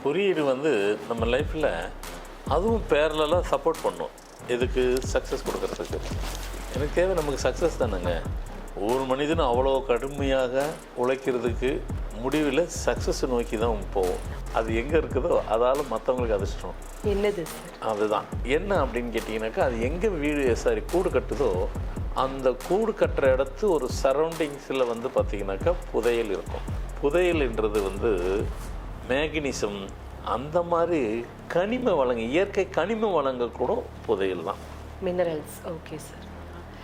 குறியீடு வந்து நம்ம லைஃப்பில் அதுவும் பேரலாக சப்போர்ட் பண்ணும். இதுக்கு சக்ஸஸ் கொடுக்கறதுக்கு எனக்கு தேவை நமக்கு சக்ஸஸ் தானேங்க. ஒரு மனிதனும் அவ்வளோ கடுமையாக உழைக்கிறதுக்கு முடிவில் சக்ஸஸ் நோக்கி தான் போவோம். அது எங்கே இருக்குதோ அதால் மற்றவங்களுக்கு அதிர்ஷ்டம். என்னது அதுதான் என்ன அப்படின்னு கேட்டிங்கனாக்கா, அது எங்கே கூடு கட்டுதோ அந்த கூடு கட்டுற இடத்து ஒரு சரௌண்டிங்ஸில் வந்து பார்த்திங்கனாக்கா புதையல் இருக்கும். புதையல்ன்றது வந்து மேக்னீசியம் அந்த மாதிரி கனிம வளங்க, இயற்கை கனிம வளங்கள் கூட புதையல் தான், மினரல்ஸ். ஓகே சார்,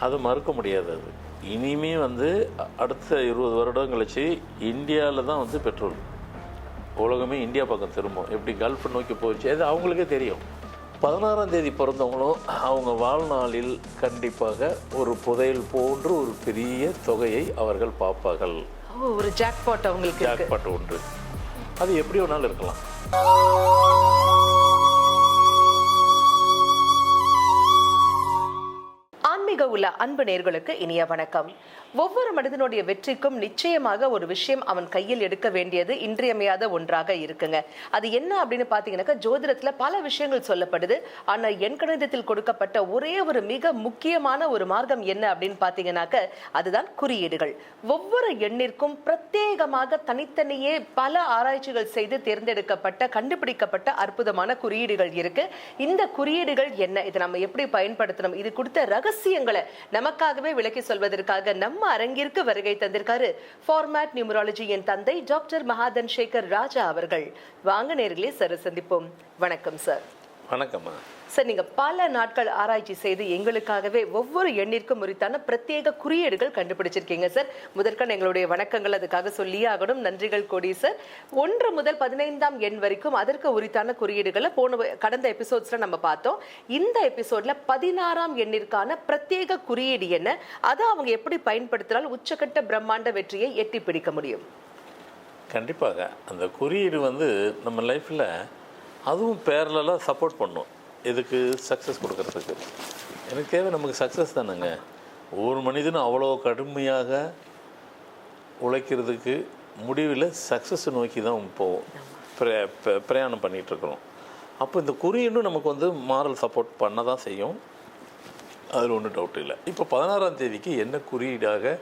அது மறுக்க முடியாது. அது இனிமே வந்து அடுத்த 20 வருடம் கழிச்சு இந்தியாவில் தான் வந்து பெட்ரோல், உலகமே இந்தியா பக்கம் திரும்பும். எப்படி கல்ஃப் நோக்கி போயிடுச்சு அது அவங்களுக்கே தெரியும். 16ஆம் தேதி பிறந்தவங்களும் அவங்க வாழ்நாளில் கண்டிப்பாக ஒரு புதையல் போன்று ஒரு பெரிய தொகையை அவர்கள் பார்ப்பார்கள். ஒரு ஜாக்பாட் அவங்களுக்கு ஜாக்பாட் உண்டு. அது எப்படி வேணாலும் இருக்கலாம். ஆன்மீக உள்ள அன்பு நேயர்களுக்கு இனிய வணக்கம். ஒவ்வொரு மனிதனுடைய வெற்றிக்கும் நிச்சயமாக ஒரு விஷயம் அவன் கையில் எடுக்க வேண்டியது இன்றியமையாத ஒன்றாக இருக்குங்க. அது என்ன அப்படின்னு பாத்தீங்கன்னாக்கா, ஜோதிடத்துல பல விஷயங்கள் சொல்லப்படுது. ஆனா எண்கணிதத்தில் கொடுக்கப்பட்ட ஒரே ஒரு மிக முக்கியமான ஒரு மார்க்கம் என்ன அப்படின்னு பாத்தீங்கன்னாக்க, அதுதான் குறியீடுகள். ஒவ்வொரு எண்ணிற்கும் பிரத்யேகமாக தனித்தனியே பல ஆராய்ச்சிகள் செய்து தேர்ந்தெடுக்கப்பட்ட கண்டுபிடிக்கப்பட்ட அற்புதமான குறியீடுகள் இருக்கு. இந்த குறியீடுகள் என்ன, இதை நம்ம எப்படி பயன்படுத்தணும், இது கொடுத்த ரகசியங்களை நமக்காகவே விளக்கி சொல்வதற்காக நம்ம அரங்கிற்கு வருகை தந்திருக்காரு ஃபார்மேட் நியூமராலஜியின் தந்தை டாக்டர் மகாதன் சேகர் ராஜா அவர்கள். வாங்க நேர்களே, சார் சந்திப்போம். வணக்கம் சார். வணக்கம் சார், நீங்க பல நாட்கள் ஆராய்ச்சி செய்து எங்களுக்காகவே ஒவ்வொரு எண்ணிற்கும் உரித்தான பிரத்யேக குறியீடுகள் கண்டுபிடிச்சிருக்கீங்க சார். முதற்கண் எங்களுடைய வணக்கங்கள் அதுக்காக சொல்லியே ஆகணும். நன்றிகள் கோடி சார். 1 முதல் 15ஆம் எண் வரைக்கும் அதற்கு உரித்தான குறியீடுகளை கடந்த எபிசோட்ஸ்ல நம்ம பார்த்தோம். இந்த எபிசோட்ல 16ஆம் எண்ணிற்கான பிரத்யேக குறியீடு என்ன, அதை அவங்க எப்படி பயன்படுத்தினால் உச்சக்கட்ட பிரம்மாண்ட வெற்றியை எட்டி பிடிக்க முடியும்? கண்டிப்பாக அந்த குறியீடு வந்து நம்ம லைஃப்பில் அதுவும் பேரலாக சப்போர்ட் பண்ணும். இதுக்கு சக்ஸஸ் கொடுக்கறதுக்கு எனக்கு தேவை நமக்கு சக்ஸஸ் தானேங்க. ஒரு மனிதனும் அவ்வளோ கடுமையாக உழைக்கிறதுக்கு முடிவில் சக்ஸஸ் நோக்கி தான் போவோம், பிரயாணம் பண்ணிகிட்ருக்குறோம். அப்போ இந்த குறியீடும் நமக்கு வந்து மாரல் சப்போர்ட் பண்ண தான் செய்யும், அதில் ஒன்றும் டவுட் இல்லை. இப்போ 16ஆம் தேதிக்கு என்ன குறியீடாக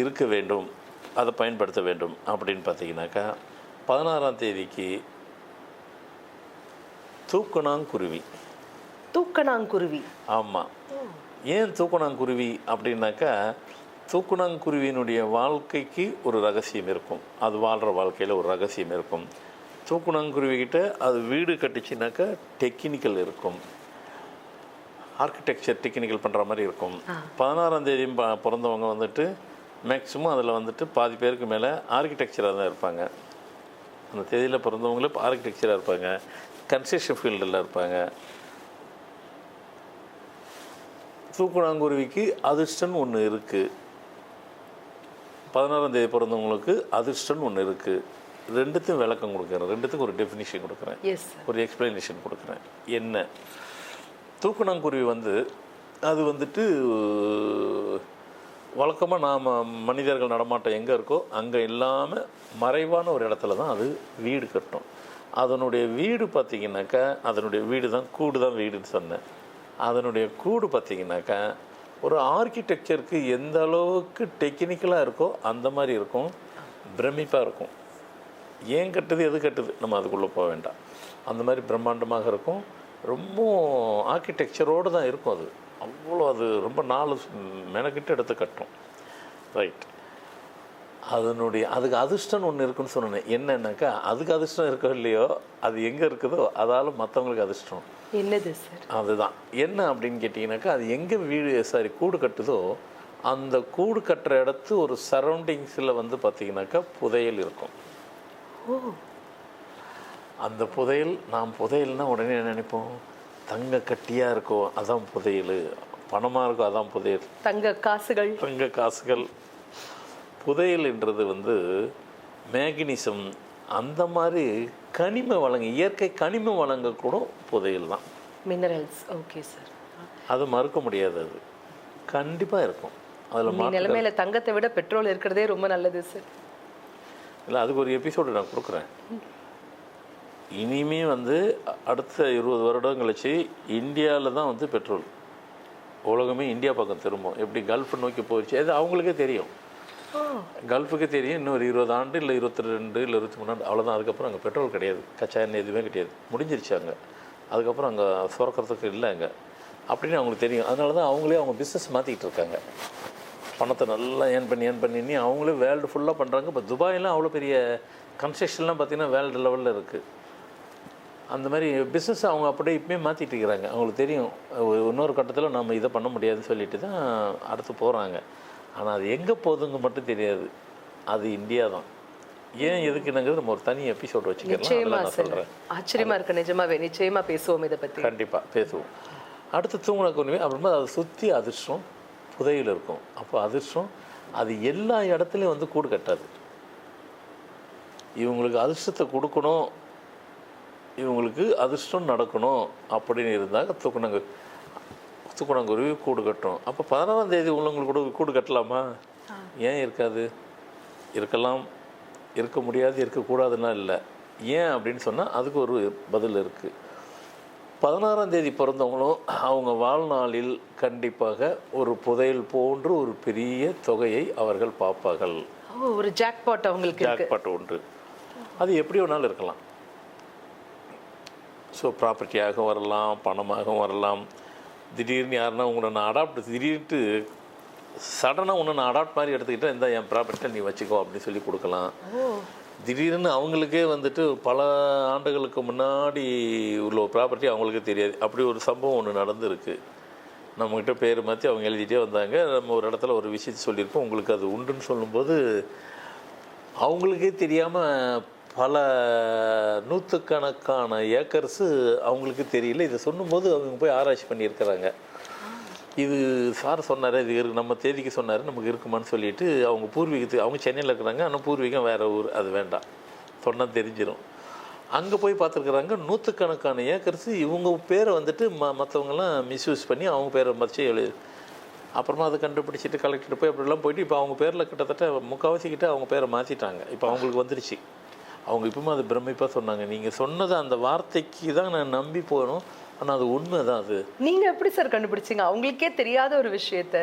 இருக்க வேண்டும், அதை பயன்படுத்த வேண்டும் அப்படின்னு பார்த்தீங்கன்னாக்கா, 16ஆம் தேதிக்கு தூக்கணாங்குருவி. தூக்கணாங்குருவி, ஆமாம். ஏன் தூக்கணாங்குருவி அப்படின்னாக்கா, தூக்கணாங்குருவியினுடைய வாழ்க்கைக்கு ஒரு ரகசியம் இருக்கும். அது வாழ்கிற வாழ்க்கையில் ஒரு ரகசியம் இருக்கும். தூக்கணாங்குருவிக்கிட்ட அது வீடு கட்டுச்சுனாக்கா டெக்னிக்கல் இருக்கும், ஆர்கிடெக்சர் டெக்னிக்கல் பண்ணுற மாதிரி இருக்கும். 16ஆம் தேதி பிறந்தவங்க வந்துட்டு மேக்ஸிமம் அதில் வந்துட்டு பாதி பேருக்கு மேலே ஆர்கிடெக்சராக தான் இருப்பாங்க. அந்த தேதியில் பிறந்தவங்களே ஆர்கிடெக்சராக இருப்பாங்க, கன்ஸ்ட்ரக்ஷன் ஃபீல்டில் இருப்பாங்க. தூக்கணாங்குருவிக்கு அதிர்ஷ்டம்னு ஒன்று இருக்குது. 16ஆம் தேதி பிறந்தவங்களுக்கு அதிர்ஷ்டம்னு ஒன்று இருக்குது. ரெண்டுத்தையும் விளக்கம் கொடுக்குறேன், ரெண்டுத்துக்கும் ஒரு டெஃபினிஷன் கொடுக்குறேன், ஒரு எக்ஸ்பிளனேஷன் கொடுக்குறேன். என்ன தூக்கணாங்குருவி வந்து அது வந்துட்டு வழக்கமாக நாம் மனிதர்கள் நடமாட்டம் எங்கே இருக்கோ அங்கே இல்லாமல் மறைவான ஒரு இடத்துல தான் அது வீடு கட்டும். அதனுடைய வீடு பார்த்திங்கனாக்கா, அதனுடைய வீடு தான் கூடு தான் வீடுன்னு சொன்னேன். அதனுடைய கூடு பார்த்திங்கனாக்கா ஒரு ஆர்கிடெக்சருக்கு எந்த அளவுக்கு டெக்னிக்கலாக இருக்கோ அந்த மாதிரி இருக்கும், பிரமிப்பாக இருக்கும். ஏன் கட்டுது எது கட்டுது நம்ம அதுக்குள்ளே போக வேண்டாம். அந்த மாதிரி பிரம்மாண்டமாக இருக்கும், ரொம்ப ஆர்கிடெக்சரோடு தான் இருக்கும். அது அவ்வளோ, அது ரொம்ப நாள் மெனக்கிட்டு எடுத்து கட்டும். ரைட். அதுக்கு அதிர்ஷ்டம் ஒன்று இருக்குன்னு சொன்னேன். என்னன்னாக்கா, அதுக்கு அதிர்ஷ்டம் இருக்கோ இல்லையோ, அது எங்கே இருக்குதோ அதால் மற்றவங்களுக்கு அதிர்ஷ்டம். என்னது சார்? அதுதான் என்ன அப்படின்னு கேட்டிங்கனாக்கா, அது எங்கே கூடு கட்டுதோ அந்த கூடு கட்டுற இடத்து ஒரு சரௌண்டிங்ஸில் வந்து பார்த்திங்கனாக்கா புதையல் இருக்கும். அந்த புதையல், நாம் புதையல்னால் உடனே நினைப்போம் தங்க கட்டியாக இருக்கோ அதான் புதையல், பணமாக இருக்கோ அதான் புதையல், தங்க காசுகள். புதையல்ன்றது வந்து மேக்னீசியம் அந்த மாதிரி கனிம வளங்க, இயற்கை கனிம வளங்கள் கூட புதையல் தான், மினரல்ஸ். ஓகே சார், அது மறுக்க முடியாது. அது கண்டிப்பாக இருக்கும். அதில் நிலைமையில தங்கத்தை விட பெட்ரோல் இருக்கிறதே ரொம்ப நல்லது சார். இல்லை, அதுக்கு ஒரு எபிசோடு நான் கொடுக்குறேன். இனிமே வந்து அடுத்த 20 வருடம் கழிச்சு இந்தியாவில் தான் வந்து பெட்ரோல், உலகமே இந்தியா பக்கம் திரும்பும். எப்படி கல்ஃப் நோக்கி போயிடுச்சு அது அவங்களுக்கே தெரியும். கல்ஃபுக்கு தெரியும் இன்னொரு 20 ஆண்டு இல்லை 22 இல்லை 23 ஆண்டு அவ்வளோதான். அதுக்கப்புறம் அங்கே பெட்ரோல் கிடையாது, கச்சா எண்ணெய் எதுவுமே கிடையாது, முடிஞ்சிருச்சு அங்கே. அதுக்கப்புறம் அங்கே சுரக்கிறதுக்கு இல்லை அங்கே அப்படின்னு அவங்களுக்கு தெரியும். அதனால தான் அவங்களே அவங்க பிஸ்னஸ் மாற்றிக்கிட்டு இருக்காங்க. பணத்தை நல்லா ஏர்ன் பண்ணி அவங்களே வேர்ல்டு ஃபுல்லாக பண்ணுறாங்க. இப்போ துபாயெலாம் அவ்வளோ பெரிய கன்ஸ்ட்ரக்ஷன்லாம் பார்த்திங்கன்னா வேர்ல்டு லெவலில் இருக்குது. அந்த மாதிரி பிஸ்னஸ் அவங்க அப்படியே இப்போயே மாற்றிட்டு இருக்கிறாங்க. அவங்களுக்கு தெரியும் இன்னொரு கட்டத்தில் நம்ம இதை பண்ண முடியாதுன்னு சொல்லிட்டு தான் அடுத்து போகிறாங்க. ஆனால் அது எங்கே போகுதுங்க மட்டும் தெரியாது. அது இந்தியா தான். ஏன் எதுக்குன்னுங்கிறது நம்ம ஒரு தனி எபிசோட் வச்சுக்கலாம். நான் சொல்கிறேன். ஆச்சரியமாக இருக்கு நிஜமாவே. நிச்சயமாக பேசுவோம் இதை பற்றி. கண்டிப்பாக பேசுவோம். அடுத்து தூங்குன கொண்டு அப்புறமா அதை சுற்றி அதிர்ஷ்டம் புதையில் இருக்கும். அப்போ அதிர்ஷ்டம் அது எல்லா இடத்துலையும் வந்து கூடு கட்டாது. இவங்களுக்கு அதிர்ஷ்டத்தை கொடுக்கணும், இவங்களுக்கு அதிர்ஷ்டம் நடக்கணும் அப்படின்னு இருந்தால் தூக்குனங்குருவி கூடு கட்டும். அப்போ 16ஆம் தேதி உள்ளவங்களுக்கு கூடு கட்டலாமா? ஏன் இருக்காது? இருக்கலாம், இருக்க முடியாது, இருக்கக்கூடாதுன்னா இல்லை. ஏன் அப்படின்னு சொன்னால் அதுக்கு ஒரு பதில் இருக்குது. 16ஆம் தேதி பிறந்தவங்களும் அவங்க வாழ்நாளில் கண்டிப்பாக ஒரு புதையல் போன்று ஒரு பெரிய தொகையை அவர்கள் பார்ப்பார்கள். ஒரு ஜாக்பாட் அவங்களுக்கு ஜாக்பாட் உண்டு. அது எப்படி வேணாலும் இருக்கலாம். ஸோ ப்ராப்பர்ட்டியாக வரலாம், பணமாக வரலாம். திடீர்னு யாருன்னா உங்களை நான் அடாப்ட் திடீர்னு சடனாக ஒன்று நான் அடாப்ட் மாதிரி எடுத்துக்கிட்டேன், இந்த என் ப்ராப்பர்ட்டியை நீ வச்சுக்கோ அப்படின்னு சொல்லி கொடுக்கலாம். திடீர்னு அவங்களுக்கே வந்துட்டு பல ஆண்டுகளுக்கு முன்னாடி உள்ள ஒரு ப்ராப்பர்ட்டி அவங்களுக்கே தெரியாது. அப்படி ஒரு சம்பவம் ஒன்று நடந்துருக்கு. நம்மக்கிட்ட பேர் மாற்றி அவங்க எழுதிட்டே வந்தாங்க. நம்ம ஒரு இடத்துல ஒரு விஷயத்தை சொல்லியிருப்போம், உங்களுக்கு அது உண்டுன்னு சொல்லும்போது அவங்களுக்கே தெரியாமல் பல நூற்றுக்கணக்கான ஏக்கர்ஸு அவங்களுக்கு தெரியல. இதை சொல்லும்போது அவங்க போய் ஆராய்ச்சி பண்ணியிருக்கிறாங்க. இது சார் சொன்னார், இது நம்ம தேதிக்கு சொன்னார், நமக்கு இருக்குமான்னு சொல்லிட்டு அவங்க பூர்வீகத்துக்கு, அவங்க சென்னையில் இருக்கிறாங்க, ஆனால் பூர்வீகம் வேறு ஊர், அது வேண்டாம் சொன்னால் தெரிஞ்சிடும். அங்கே போய் பார்த்துருக்குறாங்க, நூற்றுக்கணக்கான ஏக்கர்ஸு இவங்க பேரை வந்துட்டு மற்றவங்கெல்லாம் மிஸ்யூஸ் பண்ணி அவங்க பேரை மதிச்சு எழுது. அப்புறமா அதை கண்டுபிடிச்சிட்டு கலெக்டர் போய் அப்படிலாம் போயிட்டு இப்போ அவங்க பேரில் கிட்டத்தட்ட முக்கால்வாசிக்கிட்ட அவங்க பேரை மாற்றிட்டாங்க. இப்போ அவங்களுக்கு வந்துடுச்சு. அவங்க இப்போவும் அது பிரமிப்பாக சொன்னாங்க, நீங்கள் சொன்னது அந்த வார்த்தைக்கு தான் நான் நம்பி போகணும், ஆனால் அது உண்மை தான். அது நீங்கள் எப்படி சார் கண்டுபிடிச்சிங்க அவங்களுக்கே தெரியாத ஒரு விஷயத்த?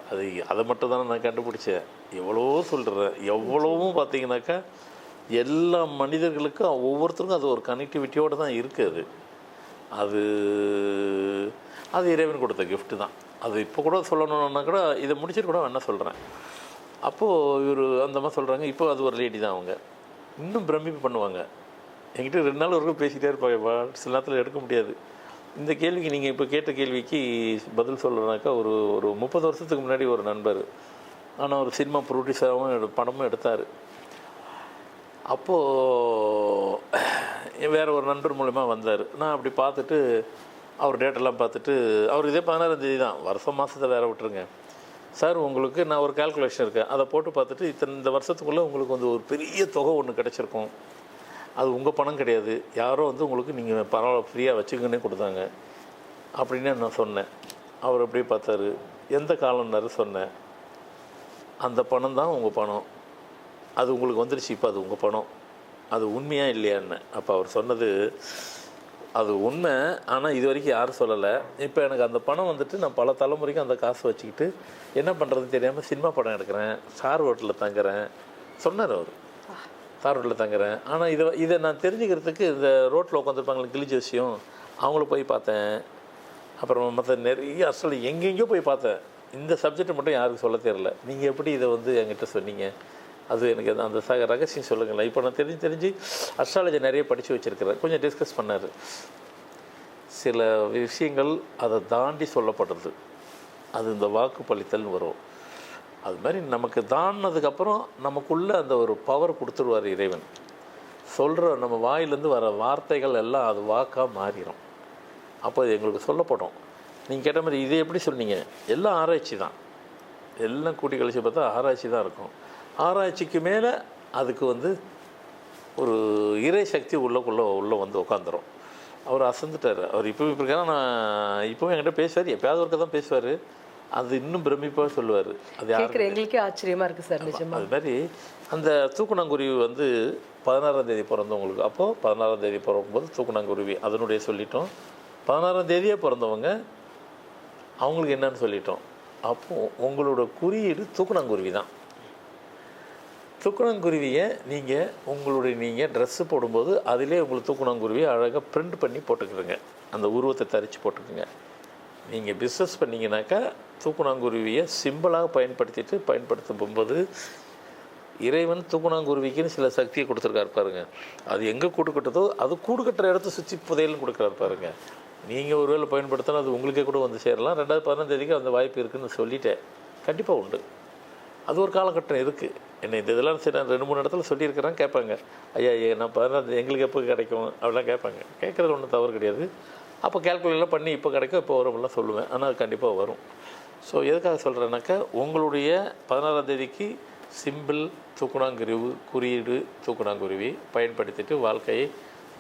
அது அதை மட்டும் தானே நான் கண்டுபிடிச்சேன். எவ்வளவோ சொல்கிறேன், எவ்வளவும் பார்த்தீங்கன்னாக்கா எல்லா மனிதர்களுக்கும் ஒவ்வொருத்தருக்கும் அது ஒரு கனெக்டிவிட்டியோடு தான் இருக்குது. அது அது இறைவன் கொடுத்த கிஃப்ட்டு தான். அது இப்போ கூட சொல்லணுன்னா கூட இதை முடிச்சுட்டு கூட என்ன சொல்கிறேன். அப்போது இவர் அந்த மாதிரி சொல்கிறாங்க. இப்போ அது ஒரு லேடி தான். அவங்க இன்னும் பிரமிப்பு பண்ணுவாங்க. என்கிட்ட 2 நாள் வரைக்கும் பேசிகிட்டே இருப்பாங்க. சில நேரத்தில் எடுக்க முடியாது. இந்த கேள்விக்கு நீங்கள் இப்போ கேட்ட கேள்விக்கு பதில் சொல்லணுனாக்கா ஒரு 30 வருஷத்துக்கு முன்னாடி ஒரு நண்பர், ஆனால் ஒரு சினிமா ப்ரொடியூசராகவும் படமும் எடுத்தார். அப்போது வேறு ஒரு நண்பர் மூலமா வந்தார். நான் அப்படி பார்த்துட்டு அவர் டேட்டெல்லாம் பார்த்துட்டு, அவர் இதே 16ஆம் தேதி தான், வருஷம் மாதத்தை வேறு விட்டுருங்க சார், உங்களுக்கு நான் ஒரு கால்குலேஷன் இருக்கேன், அதை போட்டு பார்த்துட்டு இந்த வருஷத்துக்குள்ளே உங்களுக்கு வந்து ஒரு பெரிய தொகை ஒன்று கிடச்சிருக்கும், அது உங்கள் பணம் கிடையாது, யாரோ வந்து உங்களுக்கு நீங்கள் பரவாயில்ல ஃப்ரீயாக வச்சுங்கன்னே கொடுத்தாங்க அப்படின்னு நான் சொன்னேன். அவர் அப்படியே பார்த்தாரு. எந்த காலம்னாரு சொன்னேன். அந்த பணம் தான் உங்கள் பணம், அது உங்களுக்கு வந்துடுச்சு, இப்போ அது உங்கள் பணம், அது உண்மையாக இல்லையான்னு. அப்போ அவர் சொன்னது அது உண்மை, ஆனால் இது வரைக்கும் யாரும் சொல்லலை. இப்போ எனக்கு அந்த பணம் வந்துட்டு நான் பல தலைமுறைக்கும் அந்த காசு வச்சுக்கிட்டு என்ன பண்ணுறதுன்னு தெரியாமல் சினிமா படம் எடுக்கிறேன், ஸ்டார் ஹோட்டலில் தங்குறேன் சொன்னார் அவர். ஸ்டார் ஹோட்டலில் தங்குறேன். ஆனால் இதை நான் தெரிஞ்சுக்கிறதுக்கு இந்த ரோட்டில் உட்காந்துருப்பாங்களே கிளி ஜோசியம், அவங்கள போய் பார்த்தேன். அப்புறம் மற்ற நிறைய அஸ்ட்ராலஜி எங்கெங்கேயோ போய் பார்த்தேன். இந்த சப்ஜெக்டை மட்டும் யாருக்கும் சொல்ல தெரியல. நீங்கள் எப்படி இதை வந்து என்கிட்ட சொன்னீங்க, அது எனக்கு அந்த ரகசியம் சொல்லுங்களேன். இப்போ நான் தெரிஞ்சு அஸ்ட்ராலஜி நிறைய படித்து வச்சுருக்கிறேன். கொஞ்சம் டிஸ்கஸ் பண்ணார். சில விஷயங்கள் அதை தாண்டி சொல்லப்படுறது, அது இந்த வாக்கு பளித்தல்னு வரும். அது மாதிரி நமக்கு தாண்டினதுக்கப்புறம் நமக்குள்ளே அந்த ஒரு பவர் கொடுத்துருவார் இறைவன். சொல்கிற நம்ம வாயிலேருந்து வர வார்த்தைகள் எல்லாம் அது வாக்காக மாறிடும். அப்போ அது எங்களுக்கு சொல்லப்படும். நீங்கள் கேட்ட மாதிரி இதை எப்படி சொன்னீங்க, எல்லாம் ஆராய்ச்சி தான், எல்லாம் கூட்டி கழிச்சு பார்த்தா ஆராய்ச்சி தான் இருக்கும். ஆராய்ச்சிக்கு மேலே அதுக்கு வந்து ஒரு இறை சக்தி உள்ளே வந்து உட்காந்துரும். அவர் அசந்துட்டார். அவர் இப்போவும் இருக்காரு. நான் இப்போவும் என்கிட்ட பேசுவார், எப்போயாவது ஒருக்க தான் பேசுவார். அது இன்னும் பிரமிப்பாக சொல்லுவார். அது கேட்குற எங்களுக்கே ஆச்சரியமா இருக்கு சார் நிஜமா. அது மாதிரி அந்த தூக்குனாங்குருவி வந்து 16ஆம் தேதி பிறந்தவங்களுக்கு, அப்போது 16ஆம் தேதி பிறக்கும்போது தூக்குனாங்குருவி அதனுடைய சொல்லிட்டோம். 16ஆம் தேதியே பிறந்தவங்க அவங்களுக்கு என்னன்னு சொல்லிட்டோம். அப்போது உங்களோட குறியீடு தூக்குனாங்குருவி தான். தூக்குனாங்குருவியை நீங்கள் ட்ரெஸ்ஸு போடும்போது அதிலே உங்களுக்கு தூக்குனாங்குருவியை அழகாக பிரிண்ட் பண்ணி போட்டுக்கிறங்க. அந்த உருவத்தை தரித்து போட்டுக்குங்க. நீங்கள் பிஸ்னஸ் பண்ணிங்கனாக்கா தூக்குனாங்குருவியை சிம்பிளாக பயன்படுத்தும் போகும்போது இறைவன் தூக்குனாங்குருவிக்குன்னு சில சக்தியை கொடுத்துருக்காரு பாருங்க. அது எங்கே கூடு கட்டுதோ அது கூடு கட்டுற இடத்த சுற்றி புதையல்னு கொடுக்குறாரு பாருங்க. நீங்கள் ஒரு வேளை பயன்படுத்தினா அது உங்களுக்கே கூட வந்து சேரலாம். 2015 தேதிக்கு அந்த வாய்ப்பு இருக்குதுன்னு சொல்லிட்டேன். கண்டிப்பாக உண்டு. அது ஒரு காலகட்டம் இருக்குது. என்ன இந்த இதெல்லாம் சரி நான் 2-3 இடத்துல சொல்லியிருக்கிறேன். கேட்பாங்க, ஐயா நான் 16 எங்களுக்கு எப்போ கிடைக்கும் அப்படிலாம் கேட்பாங்க. கேட்குறது ஒன்றும் தவறு கிடையாது. அப்போ கேல்குலேட்லாம் பண்ணி இப்போ கிடைக்கும் இப்போ வரும்லாம் சொல்லுவேன். ஆனால் அது கண்டிப்பாக வரும். ஸோ எதுக்காக சொல்கிறேன்னாக்கா உங்களுடைய 16ஆம் தேதிக்கு சிம்பிள் தூக்குனாங்குருவி குறியீடு தூக்குனாங்குருவி பயன்படுத்திட்டு வாழ்க்கையை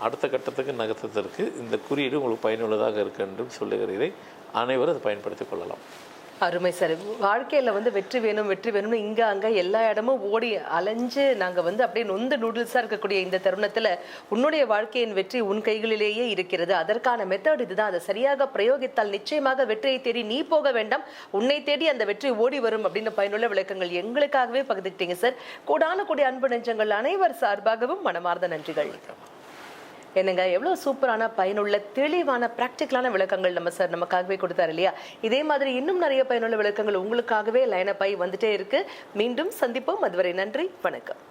அடுத்த கட்டத்துக்கு நகர்த்துவதற்கு இந்த குறியீடு உங்களுக்கு பயனுள்ளதாக இருக்கு என்றும் சொல்லுகிறீர்கள். அனைவரும் அதை பயன்படுத்திக் கொள்ளலாம். அருமை சார். வாழ்க்கையில் வெற்றி வேணும்னு இங்கே அங்கே எல்லா இடமும் ஓடி அலைஞ்சு நாங்கள் அப்படியே நொந்து நூடுல்ஸாக இருக்கக்கூடிய இந்த தருணத்தில் உன்னுடைய வாழ்க்கையின் வெற்றி உன் கைகளிலேயே இருக்கிறது. அதற்கான மெத்தட் இதுதான். அதை சரியாக பிரயோகித்தால் நிச்சயமாக வெற்றியை தேடி நீ போக வேண்டாம், உன்னை தேடி அந்த வெற்றி ஓடி வரும் அப்படின்னு பயனுள்ள விளக்கங்கள் எங்களுக்காகவே பகிர்ந்துக்கிட்டீங்க சார். கூடான கூடிய அன்பு நெஞ்சங்கள் அனைவர் சார்பாகவும் மனமார்ந்த நன்றிகள். என்னங்க எவ்வளோ சூப்பரான பயனுள்ள தெளிவான ப்ராக்டிக்கலான விளக்கங்கள் நமக்காகவே கொடுத்தாரு இல்லையா? இதே மாதிரி இன்னும் நிறைய பயனுள்ள விளக்கங்கள் உங்களுக்காகவே லைனப் ஆகி வந்துட்டே இருக்கு. மீண்டும் சந்திப்போம். அதுவரை நன்றி, வணக்கம்.